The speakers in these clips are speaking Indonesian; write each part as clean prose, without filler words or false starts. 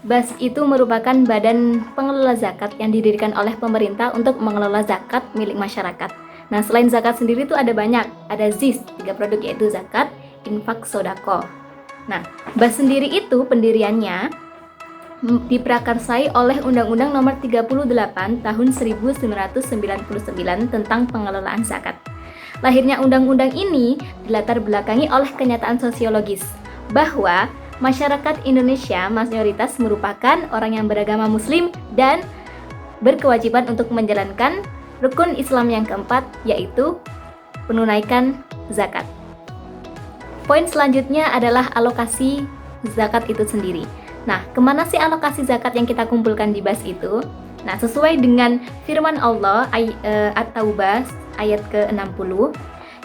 BAS itu merupakan badan pengelola zakat yang didirikan oleh pemerintah untuk mengelola zakat milik masyarakat. Nah, selain zakat sendiri itu ada banyak, ada ZIS, 3 produk yaitu zakat, infak, sodako. Nah, BAS sendiri itu pendiriannya diprakarsai oleh Undang-Undang Nomor 38 Tahun 1999 tentang pengelolaan zakat. Lahirnya undang-undang ini dilatar belakangi oleh kenyataan sosiologis bahwa masyarakat Indonesia mayoritas merupakan orang yang beragama Muslim dan berkewajiban untuk menjalankan rukun Islam yang keempat, yaitu menunaikan zakat. Poin selanjutnya adalah alokasi zakat itu sendiri. Nah, kemana sih alokasi zakat yang kita kumpulkan di BAS itu? Nah, sesuai dengan firman Allah At-Taubah ayat ke-60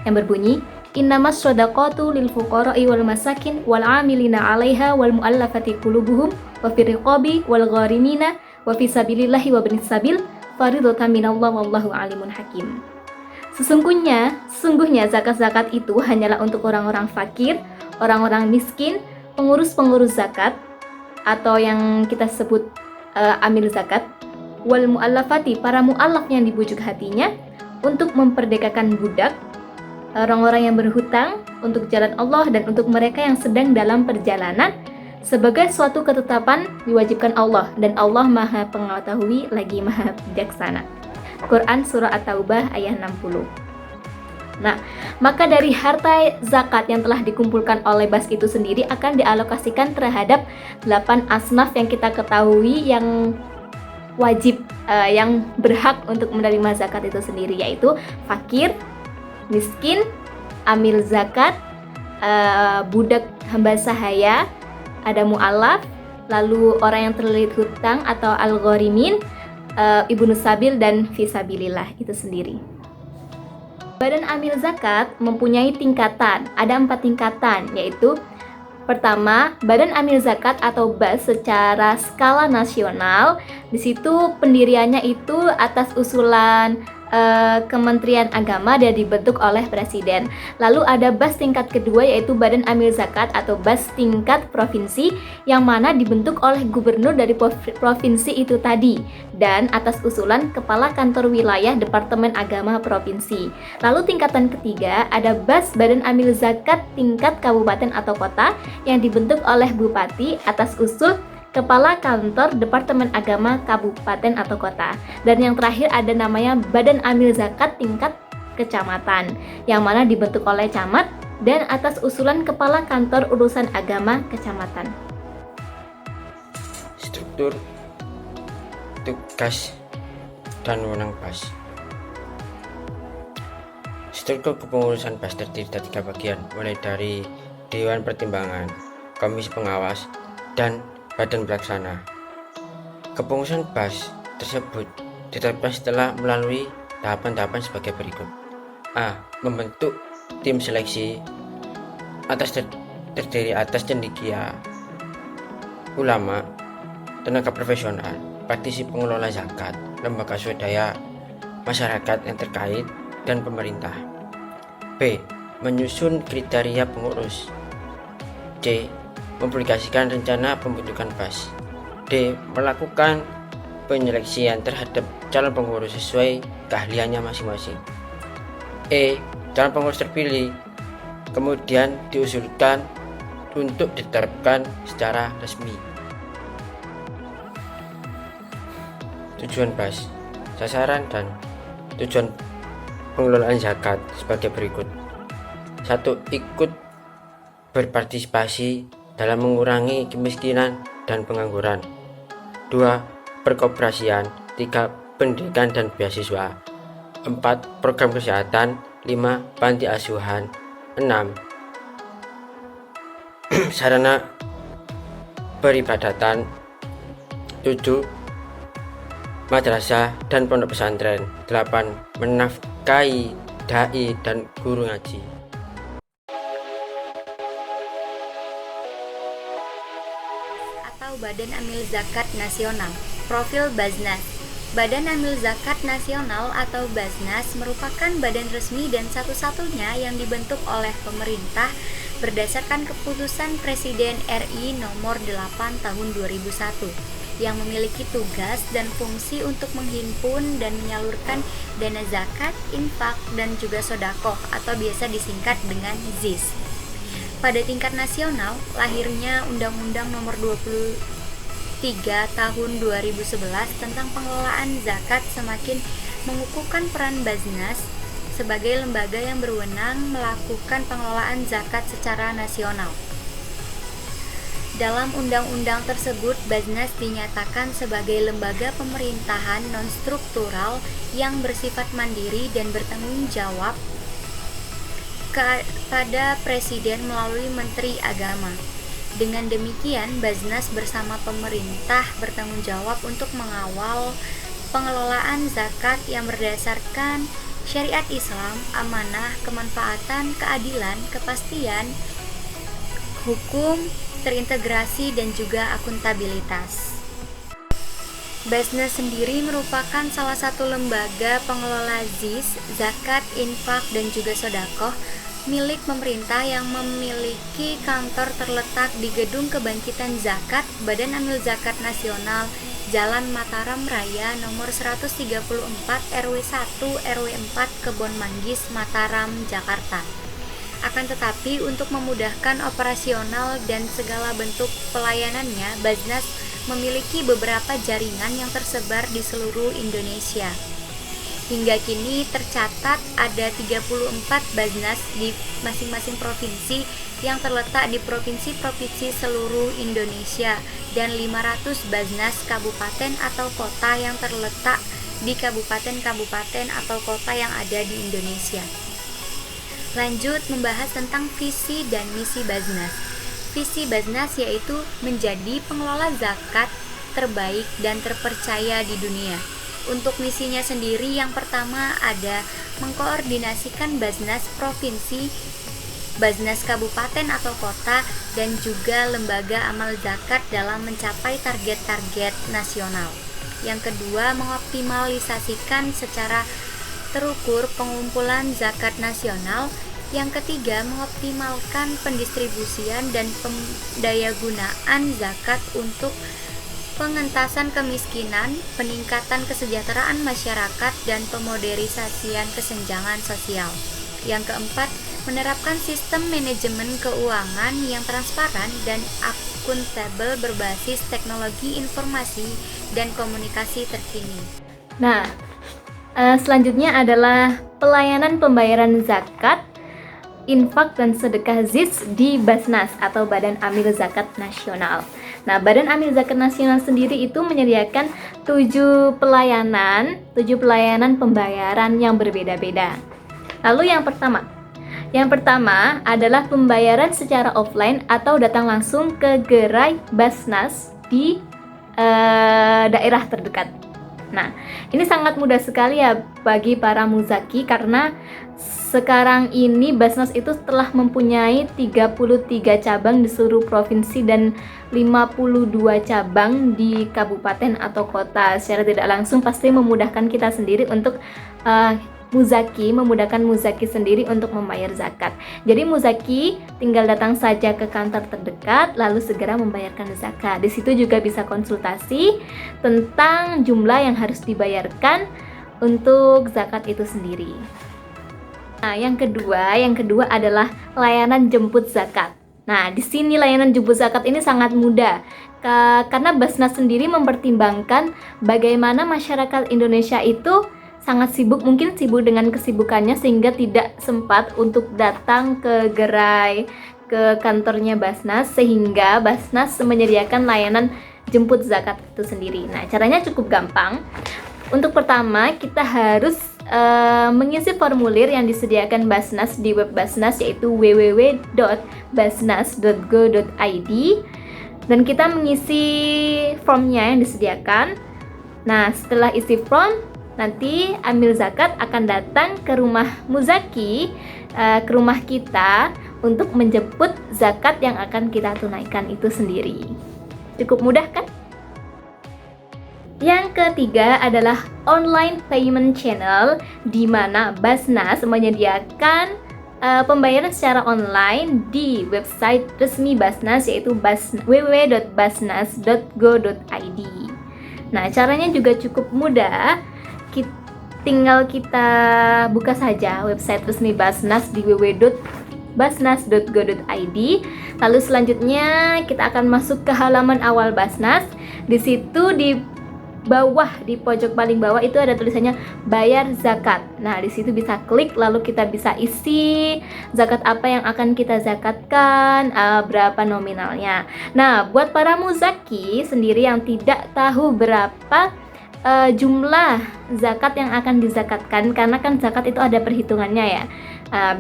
yang berbunyi, Innamas shadaqatu lil fuqara'i wal masakin wal 'amilina 'alaiha wal mu'allafati qulubuhum wa fir riqabi wal gharimina wa fi sabilillahi wa ibnis sabil faridatan minallah wallahu alimun hakim. Sesungguhnya zakat-zakat itu hanyalah untuk orang-orang fakir, orang-orang miskin, pengurus-pengurus zakat atau yang kita sebut amil zakat, wal mu'allafati, para mu'allaf yang dibujuk hatinya, untuk memperdekakan budak, orang-orang yang berhutang untuk jalan Allah, dan untuk mereka yang sedang dalam perjalanan sebagai suatu ketetapan diwajibkan Allah, dan Allah Maha Pengetahui lagi Maha Bijaksana. Quran Surah At-Taubah ayat 60. Nah, maka dari harta zakat yang telah dikumpulkan oleh BAS itu sendiri akan dialokasikan terhadap 8 asnaf yang kita ketahui yang wajib, yang berhak untuk menerima zakat itu sendiri, yaitu fakir, miskin, amil zakat, budak hamba sahaya, ada mu'alaf, lalu orang yang terlilit hutang atau al-gharimin, ibnus sabil, dan fisabilillah itu sendiri. Badan amil zakat mempunyai tingkatan, ada 4 tingkatan, yaitu pertama, Badan Amil Zakat atau BAS secara skala nasional. Di situ pendiriannya itu atas usulan Kementerian Agama dan dibentuk oleh Presiden. Lalu ada BAS tingkat kedua, yaitu Badan Amil Zakat atau BAS tingkat provinsi, yang mana dibentuk oleh gubernur dari provinsi itu tadi dan atas usulan Kepala Kantor Wilayah Departemen Agama Provinsi. Lalu tingkatan ketiga ada BAS Badan Amil Zakat tingkat kabupaten atau kota yang dibentuk oleh Bupati atas usul Kepala Kantor Departemen Agama Kabupaten atau Kota. Dan yang terakhir ada namanya Badan Amil Zakat tingkat kecamatan, yang mana dibentuk oleh camat dan atas usulan Kepala Kantor Urusan Agama Kecamatan. Struktur, tugas, dan wewenang BAS. Struktur kepengurusan BAS terdiri dari 3 bagian, mulai dari Dewan Pertimbangan, Komisi Pengawas, dan Badan Pelaksana. Kepengurusan BAS tersebut ditetapkan setelah melalui tahapan-tahapan sebagai berikut. A. Membentuk tim seleksi terdiri atas cendekia, ulama, tenaga profesional, praktisi pengelola zakat, lembaga swadaya, masyarakat yang terkait, dan pemerintah. B. Menyusun kriteria pengurus. C. Mempublikasikan rencana pembentukan BAS. D. Melakukan penyeleksian terhadap calon pengurus sesuai keahliannya masing-masing. E. Calon pengurus terpilih kemudian diusulkan untuk diterapkan secara resmi. Tujuan BAS, sasaran dan tujuan pengelolaan zakat sebagai berikut. 1. Ikut berpartisipasi dalam mengurangi kemiskinan dan pengangguran. 2. Perkoperasian. 3. Pendidikan dan beasiswa. 4. Program kesehatan. 5. Panti asuhan. 6. Sarana peribadatan. 7. Madrasah dan pondok pesantren. 8. Menafkahi dai dan guru ngaji. Badan Amil Zakat Nasional. Profil Basnas. Badan Amil Zakat Nasional atau Basnas merupakan badan resmi dan satu-satunya yang dibentuk oleh pemerintah berdasarkan keputusan Presiden RI nomor 8 tahun 2001 yang memiliki tugas dan fungsi untuk menghimpun dan menyalurkan dana zakat, infak, dan juga sodakoh atau biasa disingkat dengan ZIS. Pada tingkat nasional, lahirnya Undang-Undang nomor 23 tahun 2011 tentang pengelolaan zakat semakin mengukuhkan peran Baznas sebagai lembaga yang berwenang melakukan pengelolaan zakat secara nasional. Dalam undang-undang tersebut, Baznas dinyatakan sebagai lembaga pemerintahan non-struktural yang bersifat mandiri dan bertanggung jawab kepada Presiden melalui Menteri Agama. Dengan demikian, Baznas bersama pemerintah bertanggung jawab untuk mengawal pengelolaan zakat yang berdasarkan syariat Islam, amanah, kemanfaatan, keadilan, kepastian, hukum, terintegrasi, dan juga akuntabilitas. Baznas sendiri merupakan salah satu lembaga pengelola ZIS, zakat, infak, dan juga sodakoh milik pemerintah yang memiliki kantor terletak di Gedung Kebangkitan Zakat Badan Amil Zakat Nasional, Jalan Mataram Raya nomor 134 RW 1 RW 4 Kebon Manggis, Mataram, Jakarta. Akan tetapi untuk memudahkan operasional dan segala bentuk pelayanannya, Baznas memiliki beberapa jaringan yang tersebar di seluruh Indonesia. Hingga kini tercatat ada 34 Baznas di masing-masing provinsi yang terletak di provinsi-provinsi seluruh Indonesia dan 500 Baznas kabupaten atau kota yang terletak di kabupaten-kabupaten atau kota yang ada di Indonesia. Lanjut membahas tentang visi dan misi Baznas. Visi Baznas yaitu menjadi pengelola zakat terbaik dan terpercaya di dunia. Untuk misinya sendiri, yang pertama ada mengkoordinasikan Baznas provinsi, Baznas kabupaten atau kota, dan juga lembaga amal zakat dalam mencapai target-target nasional. Yang kedua, mengoptimalisasikan secara terukur pengumpulan zakat nasional. Yang ketiga, mengoptimalkan pendistribusian dan pendayagunaan zakat untuk pengentasan kemiskinan, peningkatan kesejahteraan masyarakat, dan pemodernisasian kesenjangan sosial. Yang keempat, menerapkan sistem manajemen keuangan yang transparan dan akuntabel berbasis teknologi informasi dan komunikasi terkini. Nah, selanjutnya adalah pelayanan pembayaran zakat, infak, dan sedekah ZIS di Baznas atau Badan Amil Zakat Nasional. Nah, Badan Amil Zakat Nasional sendiri itu menyediakan 7 pelayanan pembayaran yang berbeda-beda. Lalu yang pertama adalah pembayaran secara offline atau datang langsung ke gerai Baznas di daerah terdekat. Nah, ini sangat mudah sekali ya bagi para muzaki karena sekarang ini Baznas itu telah mempunyai 33 cabang di seluruh provinsi dan 52 cabang di kabupaten atau kota. Secara tidak langsung pasti memudahkan kita sendiri untuk memudahkan muzaki sendiri untuk membayar zakat. Jadi muzaki tinggal datang saja ke kantor terdekat lalu segera membayarkan zakat. Di situ juga bisa konsultasi tentang jumlah yang harus dibayarkan untuk zakat itu sendiri. Nah, yang kedua adalah layanan jemput zakat. Nah, di sini layanan jemput zakat ini sangat mudah karena Baznas sendiri mempertimbangkan bagaimana masyarakat Indonesia itu sangat sibuk, mungkin sibuk dengan kesibukannya sehingga tidak sempat untuk datang ke gerai, ke kantornya Baznas, sehingga Baznas menyediakan layanan jemput zakat itu sendiri. Nah, caranya cukup gampang. Untuk pertama, kita harus mengisi formulir yang disediakan Baznas di web Baznas yaitu www.baznas.go.id dan kita mengisi formnya yang disediakan. Nah, setelah isi form, nanti amil zakat akan datang ke rumah muzaki, ke rumah kita untuk menjemput zakat yang akan kita tunaikan itu sendiri. Cukup mudah kan? Yang ketiga adalah online payment channel, di mana Baznas menyediakan pembayaran secara online di website resmi Basnas, yaitu www.basnas.go.id. Nah, caranya juga cukup mudah. Tinggal kita buka saja website resmi Basnas di www.basnas.go.id. Lalu selanjutnya kita akan masuk ke halaman awal Basnas. Di situ di bawah, di pojok paling bawah itu ada tulisannya bayar zakat. Nah, di situ bisa klik, lalu kita bisa isi zakat apa yang akan kita zakatkan, berapa nominalnya. Nah, buat para muzaki sendiri yang tidak tahu berapa jumlah zakat yang akan dizakatkan, karena kan zakat itu ada perhitungannya ya.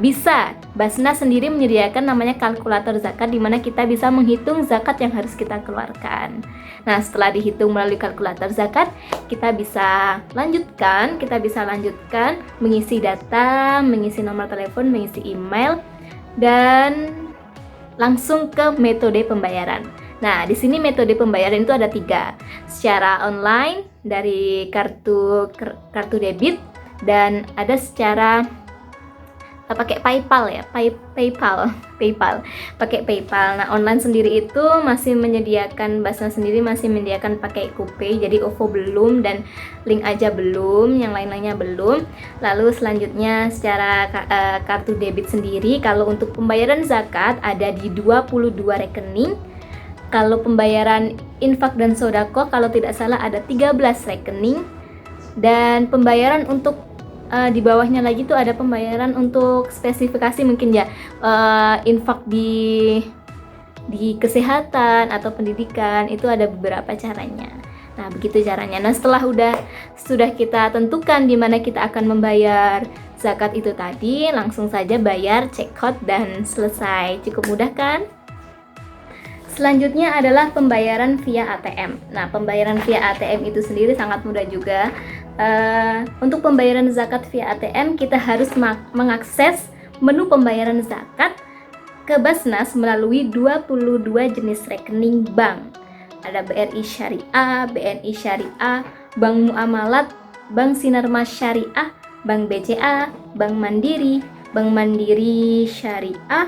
Bisa Basnas sendiri menyediakan namanya kalkulator zakat, di mana kita bisa menghitung zakat yang harus kita keluarkan. Nah, setelah dihitung melalui kalkulator zakat, kita bisa lanjutkan mengisi data, mengisi nomor telepon, mengisi email, dan langsung ke metode pembayaran. Nah, di sini metode pembayaran itu ada 3. Secara online dari kartu debit, dan ada secara pakai PayPal ya, PayPal, pakai PayPal. Nah, online sendiri itu masih menyediakan, Basnas sendiri masih menyediakan pakai GoPay, jadi OVO belum, dan link aja belum, yang lain-lainnya belum. Lalu selanjutnya secara kartu debit sendiri, kalau untuk pembayaran zakat ada di 22 rekening. Kalau pembayaran infak dan sodako, kalau tidak salah ada 13 rekening. Dan pembayaran untuk di bawahnya lagi tuh ada pembayaran untuk spesifikasi mungkin ya, infak di kesehatan atau pendidikan, itu ada beberapa caranya. Nah, begitu caranya. Nah, setelah sudah kita tentukan di mana kita akan membayar zakat itu tadi, langsung saja bayar, check out, dan selesai. Cukup mudah kan? Selanjutnya adalah pembayaran via ATM. Nah, pembayaran via ATM itu sendiri sangat mudah juga. Untuk pembayaran zakat via ATM, kita harus mengakses menu pembayaran zakat ke Basnas melalui 22 jenis rekening bank. Ada BRI Syariah, BNI Syariah, Bank Muamalat, Bank Sinarmas Syariah, Bank BCA, Bank Mandiri Syariah,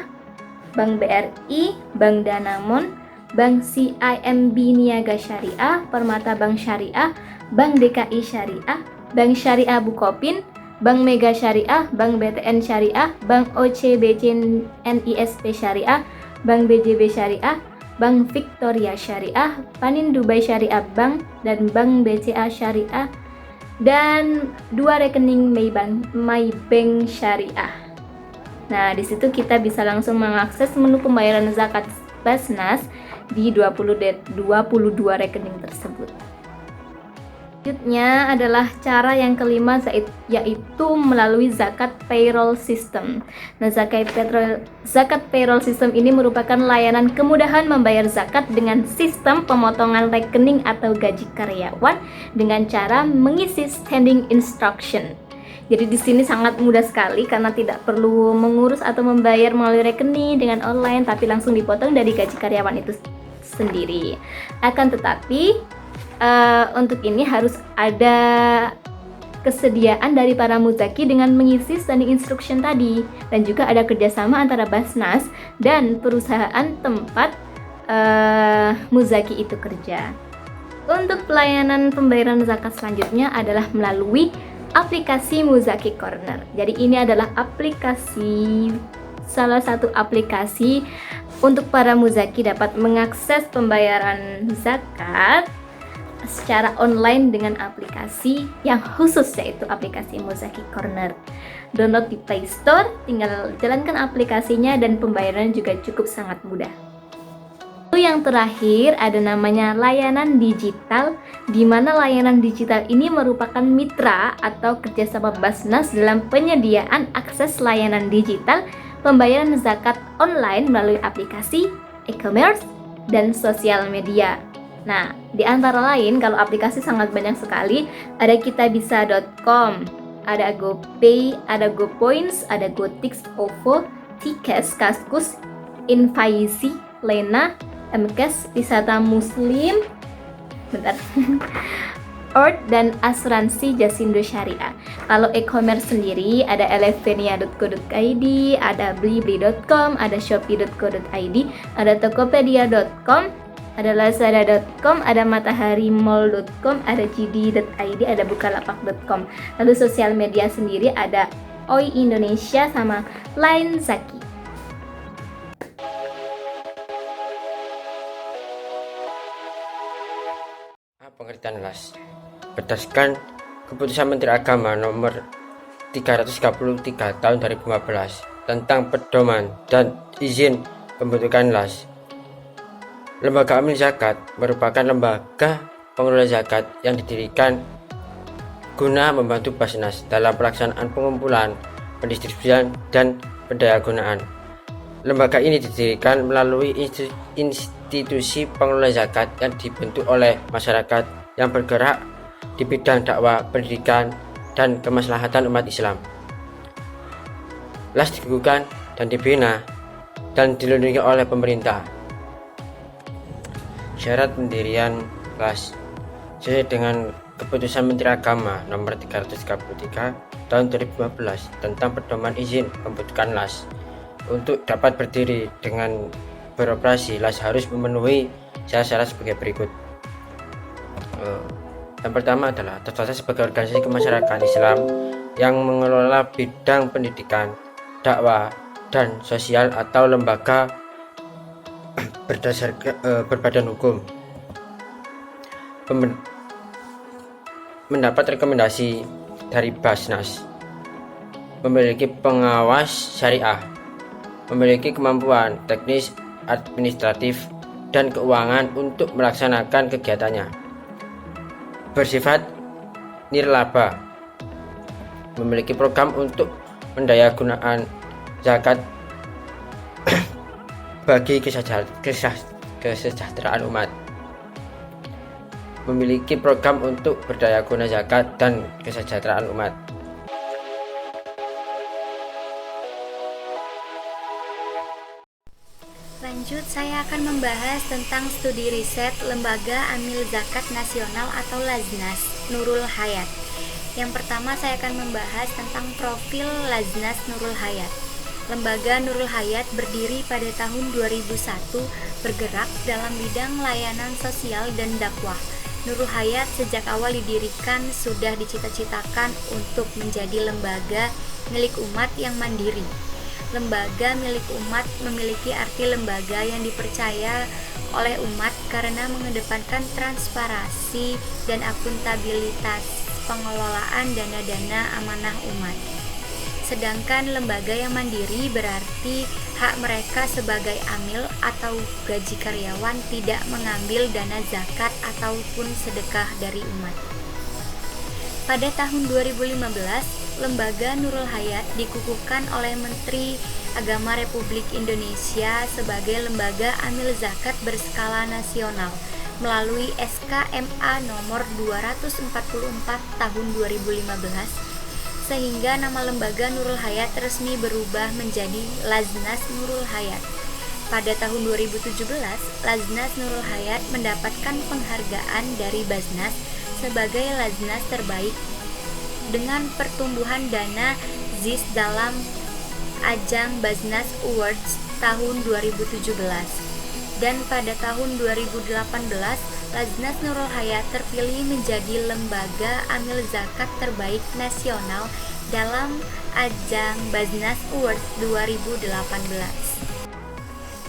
Bank BRI, Bank Danamon, Bank CIMB Niaga Syariah, Permata Bank Syariah, Bank DKI Syariah, Bank Syariah Bukopin, Bank Mega Syariah, Bank BTN Syariah, Bank OCBC NISP Syariah, Bank BJB Syariah, Bank Victoria Syariah, Panin Dubai Syariah Bank, dan Bank BCA Syariah, dan 2 rekening Maybank Syariah. Nah, di situ kita bisa langsung mengakses menu pembayaran zakat Basnas di 22 rekening tersebut. Selanjutnya adalah cara yang kelima, yaitu melalui zakat payroll system. Nah, zakat payroll system ini merupakan layanan kemudahan membayar zakat dengan sistem pemotongan rekening atau gaji karyawan dengan cara mengisi standing instruction. Jadi di sini sangat mudah sekali karena tidak perlu mengurus atau membayar melalui rekening dengan online, tapi langsung dipotong dari gaji karyawan itu sendiri. Akan tetapi untuk ini harus ada kesediaan dari para muzaki dengan mengisi standing instruction tadi, dan juga ada kerjasama antara Basnas dan perusahaan tempat muzaki itu kerja. Untuk pelayanan pembayaran zakat selanjutnya adalah melalui aplikasi Muzaki Corner. Jadi ini adalah salah satu aplikasi untuk para muzaki dapat mengakses pembayaran zakat secara online dengan aplikasi yang khusus, yaitu aplikasi Muzaki Corner. Download di Play Store, tinggal jalankan aplikasinya, dan pembayaran juga cukup sangat mudah. Lalu yang terakhir ada namanya layanan digital, di mana layanan digital ini merupakan mitra atau kerjasama Basnas dalam penyediaan akses layanan digital pembayaran zakat online melalui aplikasi, e-commerce, dan sosial media. Nah, di antara lain, kalau aplikasi sangat banyak sekali, ada kitabisa.com, ada GoPay, ada GoPoints, ada GoTix, OVO, Tikes, Kaskus, Invaisi, Lena, MKes, Wisata Muslim, Earth, dan asuransi Jasindo Syariah. Kalau e-commerce sendiri ada elevenia.co.id, ada blibli.com, ada shopee.co.id, ada tokopedia.com, ada lazada.com, ada mataharimall.com, ada jidi.id, ada bukalapak.com. Lalu sosial media sendiri ada OI Indonesia sama Line Zaki. Pengertian LAS berdasarkan Keputusan Menteri Agama Nomor 333 Tahun 2015 tentang pedoman dan izin pembentukan LAS. Lembaga Amil Zakat merupakan lembaga pengelola zakat yang didirikan guna membantu Basnas dalam pelaksanaan pengumpulan, pendistribusian, dan pendayagunaan. Lembaga ini didirikan melalui institusi pengelola zakat yang dibentuk oleh masyarakat yang bergerak di bidang dakwah, pendidikan, dan kemaslahatan umat Islam. LAS dikukuhkan dan dibina dan dilindungi oleh pemerintah. Syarat pendirian LAS sesuai dengan Keputusan Menteri Agama Nomor 333 Tahun 2015 tentang pedoman izin pembentukan LAS. Untuk dapat berdiri dengan beroperasi, LAS harus memenuhi syarat-syarat sebagai berikut. Yang pertama adalah terdaftar sebagai organisasi kemasyarakatan Islam yang mengelola bidang pendidikan, dakwah, dan sosial atau lembaga berbadan hukum. Mendapat rekomendasi dari Basnas, memiliki pengawas syariah, memiliki kemampuan teknis, administratif, dan keuangan untuk melaksanakan kegiatannya, bersifat nirlaba, memiliki program untuk pendayagunaan zakat bagi kesejahteraan umat, memiliki program untuk berdayaguna zakat dan kesejahteraan umat. Lanjut, saya akan membahas tentang studi riset Lembaga Amil Zakat Nasional atau Laznas Nurul Hayat. Yang pertama, saya akan membahas tentang profil Laznas Nurul Hayat. Lembaga Nurul Hayat berdiri pada tahun 2001, bergerak dalam bidang layanan sosial dan dakwah. Nurul Hayat sejak awal didirikan sudah dicita-citakan untuk menjadi lembaga milik umat yang mandiri. Lembaga milik umat memiliki arti lembaga yang dipercaya oleh umat karena mengedepankan transparansi dan akuntabilitas pengelolaan dana-dana amanah umat. Sedangkan lembaga yang mandiri berarti hak mereka sebagai amil atau gaji karyawan tidak mengambil dana zakat ataupun sedekah dari umat. Pada tahun 2015, Lembaga Nurul Hayat dikukuhkan oleh Menteri Agama Republik Indonesia sebagai lembaga amil zakat berskala nasional melalui SK-MA nomor 244 tahun 2015, sehingga nama lembaga Nurul Hayat resmi berubah menjadi Laznas Nurul Hayat. Pada tahun 2017, Laznas Nurul Hayat mendapatkan penghargaan dari Basnas sebagai Laznas terbaik dengan pertumbuhan dana ZIS dalam ajang Basnas Awards tahun 2017. Dan pada tahun 2018, Laznas Nurul Hayat terpilih menjadi lembaga amil zakat terbaik nasional dalam ajang Basnas Awards 2018.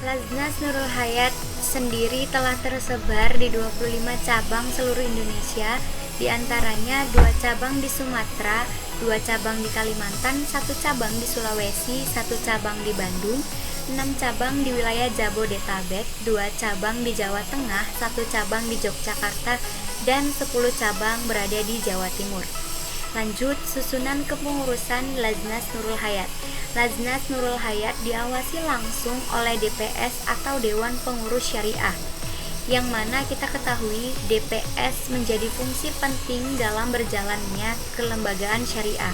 Laznas Nurul Hayat sendiri telah tersebar di 25 cabang seluruh Indonesia, di antaranya 2 cabang di Sumatera, 2 cabang di Kalimantan, 1 cabang di Sulawesi, 1 cabang di Bandung, 6 cabang di wilayah Jabodetabek, 2 cabang di Jawa Tengah, 1 cabang di Yogyakarta, dan 10 cabang berada di Jawa Timur. Lanjut, susunan kepengurusan Laznas Nurul Hayat. Laznas Nurul Hayat diawasi langsung oleh DPS atau Dewan Pengurus Syariah, yang mana kita ketahui DPS menjadi fungsi penting dalam berjalannya kelembagaan syariah.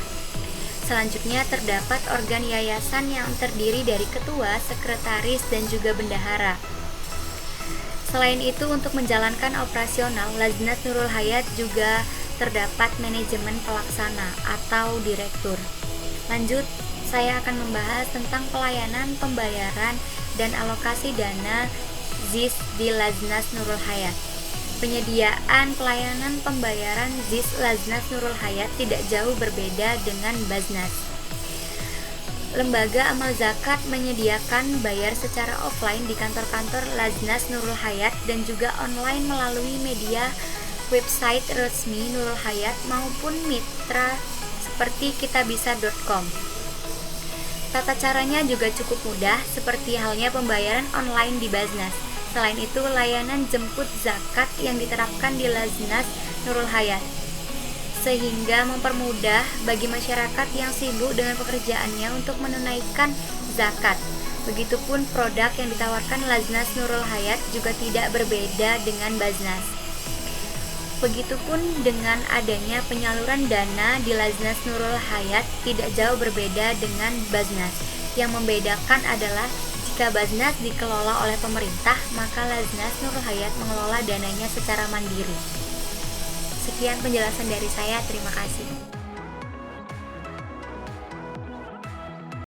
Selanjutnya terdapat organ yayasan yang terdiri dari ketua, sekretaris, dan juga bendahara. Selain itu, untuk menjalankan operasional, Laznas Nurul Hayat juga terdapat manajemen pelaksana atau direktur. Lanjut, saya akan membahas tentang pelayanan pembayaran dan alokasi dana ZIS di Lajnas Nurul Hayat. Penyediaan pelayanan pembayaran ZIS Lajnas Nurul Hayat tidak jauh berbeda dengan Baznas. Lembaga amal zakat menyediakan bayar secara offline di kantor-kantor Lajnas Nurul Hayat dan juga online melalui media website resmi Nurul Hayat maupun mitra seperti kitabisa.com. Tata caranya juga cukup mudah seperti halnya pembayaran online di Baznas. Selain itu, layanan jemput zakat yang diterapkan di Lajnas Nurul Hayat sehingga mempermudah bagi masyarakat yang sibuk dengan pekerjaannya untuk menunaikan zakat. Begitupun produk yang ditawarkan Lajnas Nurul Hayat juga tidak berbeda dengan Baznas. Begitupun dengan adanya penyaluran dana di Lajnas Nurul Hayat tidak jauh berbeda dengan Baznas. Yang membedakan adalah jika Baznas dikelola oleh pemerintah, maka Lajnas Nurul Hayat mengelola dananya secara mandiri. Sekian penjelasan dari saya, terima kasih.